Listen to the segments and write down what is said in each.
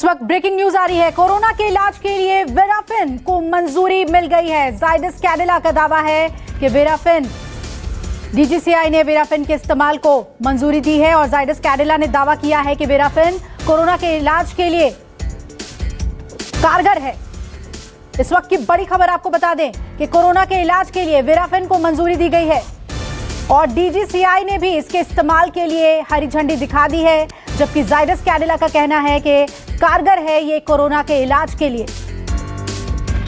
वक्त breaking news आ रही है। कोरोना के इलाज के लिए वेराफिन को मंजूरी मिल गई है। जाइडस कैडिला का दावा है कि वेराफिन डीजीसीआई ने वेराफिन के इस्तेमाल को मंजूरी दी है और जाइडस कैडिला ने दावा किया है कि वेराफिन कोरोना के इलाज के लिए कारगर है। इस वक्त की बड़ी खबर आपको बता दें कि कोरोना के इलाज के लिए वेराफिन को मंजूरी दी गई है और डीजीसीआई ने भी इसके इस्तेमाल के लिए हरी झंडी दिखा दी है, जबकि जाइडस कैडिला का कहना है कि कारगर है ये कोरोना के इलाज के लिए।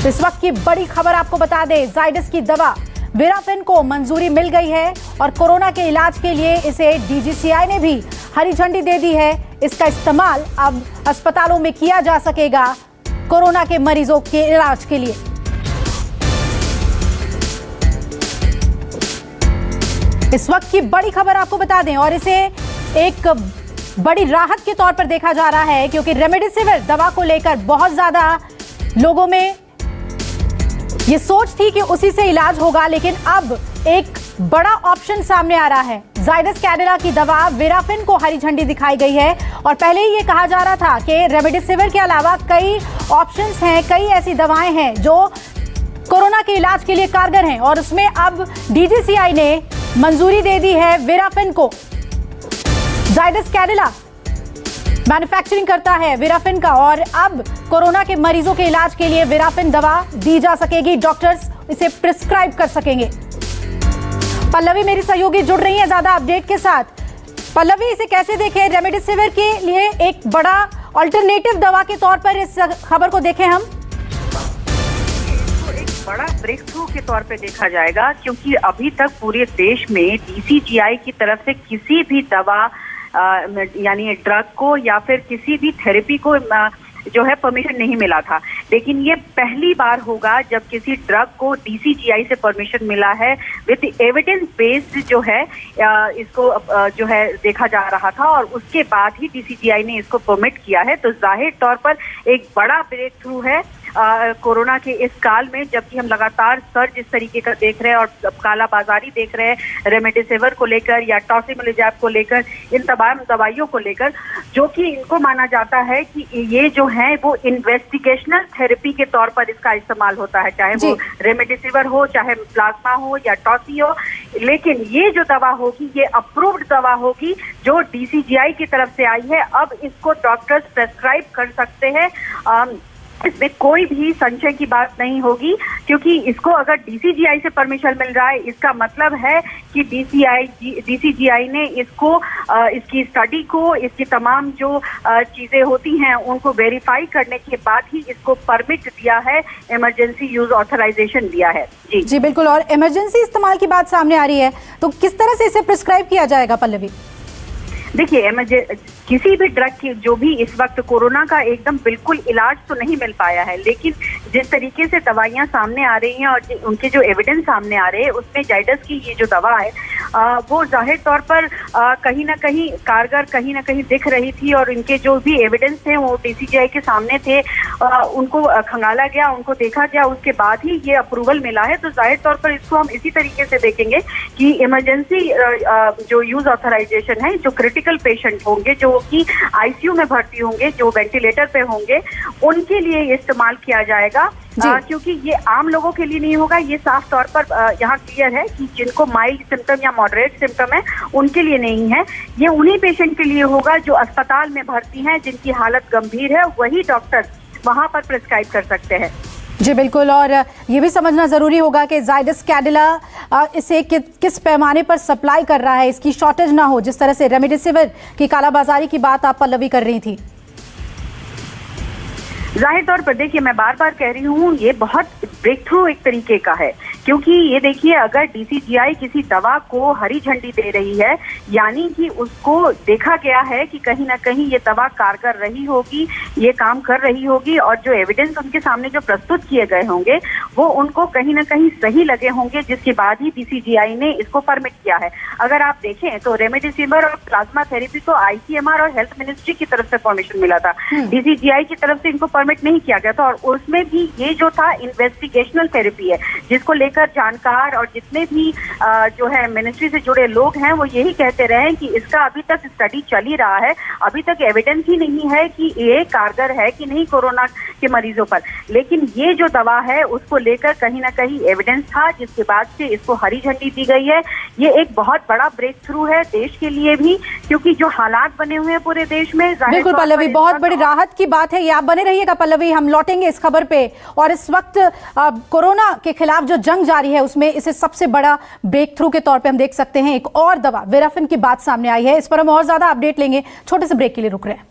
इस वक्त की बड़ी खबर आपको बता दें, जाइडस की दवा वेराफिन को मंजूरी मिल गई है और कोरोना के इलाज के लिए इसे डीजीसीआई ने भी हरी झंडी दे दी है। इसका इस्तेमाल अब अस्पतालों में किया जा सकेगा कोरोना के मरीजों के इलाज के लिए। इस वक्त की बड़ी खबर आपको बता दें और इसे एक बड़ी राहत के तौर पर देखा जा रहा है, क्योंकि रेमडेसिविर दवा को लेकर बहुत ज्यादा लोगों में ये सोच थी कि उसी से इलाज होगा, लेकिन अब एक बड़ा ऑप्शन सामने आ रहा है। जाइडस कैडिला की दवा वेराफिन को हरी झंडी दिखाई गई है और पहले ही ये कहा जा रहा था कि रेमडेसिविर के अलावा कई ऑप्शंस हैं, कई ऐसी दवाएं हैं जो कोरोना के इलाज के लिए कारगर हैं और उसमें अब डीजीसीआई ने मंजूरी दे दी है वेराफिन को। जाइडस कैडिला मैन्युफैक्चरिंग करता है वेराफिन का और अब कोरोना के मरीजों के इलाज के लिए वेराफिन दवा दी जा सकेगी। डॉक्टर्स इसे प्रिस्क्राइब कर सकेंगे। पल्लवी मेरी सहयोगी जुड़ रही है ज्यादा अपडेट के साथ। पल्लवी, इसे कैसे देखें? रेमडेसिविर के लिए एक बड़ा अल्टरनेटिव दवा के तौर पर इस खबर को देखें हम। बड़ा ब्रेक थ्रू के तौर पे देखा जाएगा, क्योंकि अभी तक पूरे देश में डीसीजीआई की तरफ से किसी भी दवा यानी ड्रग को या फिर किसी भी थेरेपी को जो है परमिशन नहीं मिला था। लेकिन ये पहली बार होगा जब किसी ड्रग को डीसीजीआई से परमिशन मिला है विद एविडेंस बेस्ड जो है इसको जो है देखा जा रहा था और उसके बाद ही डीसीजीआई ने इसको परमिट किया है। तो जाहिर तौर पर एक बड़ा ब्रेक थ्रू है कोरोना के इस काल में, जबकि हम लगातार सर्ज इस तरीके का देख रहे हैं और कालाबाजारी देख रहे हैं रेमडेसिविर को लेकर या टॉसिलिजुमैब को लेकर, इन तमाम दवाइयों को लेकर, जो कि इनको माना जाता है कि ये जो है वो इन्वेस्टिगेशनल थेरेपी के तौर पर इसका इस्तेमाल होता है, चाहे वो रेमडेसिविर हो, चाहे प्लाज्मा हो या टॉसी हो। लेकिन ये जो दवा होगी ये अप्रूव्ड दवा होगी जो डीसीजीआई की तरफ से आई है। अब इसको डॉक्टर्स प्रेस्क्राइब कर सकते हैं। इसमें कोई भी संशय की बात नहीं होगी, क्योंकि इसको अगर डीसीजीआई से परमिशन मिल रहा है इसका मतलब है कि डीसीजीआई ने इसको इसकी स्टडी को, इसकी तमाम जो चीजें होती हैं उनको वेरीफाई करने के बाद ही इसको परमिट दिया है, इमरजेंसी यूज ऑथराइजेशन दिया है। जी बिल्कुल। और इमरजेंसी इस्तेमाल की बात सामने आ रही है, तो किस तरह से इसे प्रिस्क्राइब किया जाएगा पल्लवी? देखिए, किसी भी ड्रग की जो भी इस वक्त कोरोना का एकदम बिल्कुल इलाज तो नहीं मिल पाया है, लेकिन जिस तरीके से दवाइयां सामने आ रही हैं और उनके जो एविडेंस सामने आ रहे हैं उसमें जाइडस की ये जो दवा है वो जाहिर तौर पर कहीं ना कहीं कारगर कहीं ना कहीं दिख रही थी और इनके जो भी एविडेंस थे वो डीसीजीआई के सामने थे। उनको खंगाला गया, उनको देखा गया, उसके बाद ही ये अप्रूवल मिला है। तो जाहिर तौर पर इसको हम इसी तरीके से देखेंगे कि इमरजेंसी जो यूज ऑथराइजेशन है, जो क्रिटिकल पेशेंट होंगे, जो कि आईसीयू में भर्ती होंगे, जो वेंटिलेटर पे होंगे, उनके लिए इस्तेमाल किया जाएगा। क्योंकि ये आम लोगों के लिए नहीं होगा। ये साफ तौर पर यहाँ क्लियर है कि जिनको माइल्ड सिम्टम या मॉडरेट सिम्टम है उनके लिए नहीं है। ये उन्हीं पेशेंट के लिए होगा जो अस्पताल में भर्ती हैं, जिनकी हालत गंभीर है, वही डॉक्टर वहां पर प्रिस्क्राइब कर सकते हैं। जी बिल्कुल। और ये भी समझना जरूरी होगा कि जाइडस कैडिला इसे किस पैमाने पर सप्लाई कर रहा है, इसकी शॉर्टेज ना हो, जिस तरह से रेमडेसिविर की कालाबाजारी की बात आप पल्लवी कर रही थी। जाहिर तौर पर देखिए, मैं बार बार कह रही हूँ ये बहुत ब्रेक थ्रू एक तरीके का है, क्योंकि ये देखिए अगर डीसीजीआई किसी दवा को हरी झंडी दे रही है यानी कि उसको देखा गया है कि कहीं ना कहीं ये दवा कारगर रही होगी, ये काम कर रही होगी और जो एविडेंस उनके सामने जो प्रस्तुत किए गए होंगे वो उनको कहीं ना कहीं सही लगे होंगे, जिसके बाद ही डीसीजीआई ने इसको परमिट किया है। अगर आप देखें तो रेमडेसिविर और प्लाज्मा थेरेपी को आईसीएमआर और हेल्थ मिनिस्ट्री की तरफ से परमिशन मिला था, डीसीजीआई की तरफ से इनको परमिट नहीं किया गया था। और उसमें भी ये जो था इन्वेस्टिगेशनल थेरेपी है, जिसको लेकर जानकार और जितने भी जो है मिनिस्ट्री से जुड़े लोग हैं वो यही कहते रहे हैं कि इसका अभी तक स्टडी चल ही रहा है, अभी तक एविडेंस ही नहीं है कि ये कारगर है कि नहीं कोरोना के मरीजों पर। लेकिन ये जो दवा है उसको लेकर कहीं ना कहीं एविडेंस था, जिसके बाद से इसको हरी झंडी दी गई है। ये एक बहुत बड़ा ब्रेक थ्रू है देश के लिए भी, क्योंकि जो हालात बने हुए हैं पूरे देश में, बिल्कुल पल्लवी, बहुत बड़ी राहत की बात है ये। आप बने रहिएगा पल्लवी, हम लौटेंगे इस खबर पे। और इस वक्त कोरोना के खिलाफ जो जंग जारी है उसमें इसे सबसे बड़ा ब्रेक थ्रू के तौर पे हम देख सकते हैं। एक और दवा वेराफिन की बात सामने आई है, इस पर हम और ज्यादा अपडेट लेंगे। छोटे से ब्रेक के लिए रुक रहे हैं।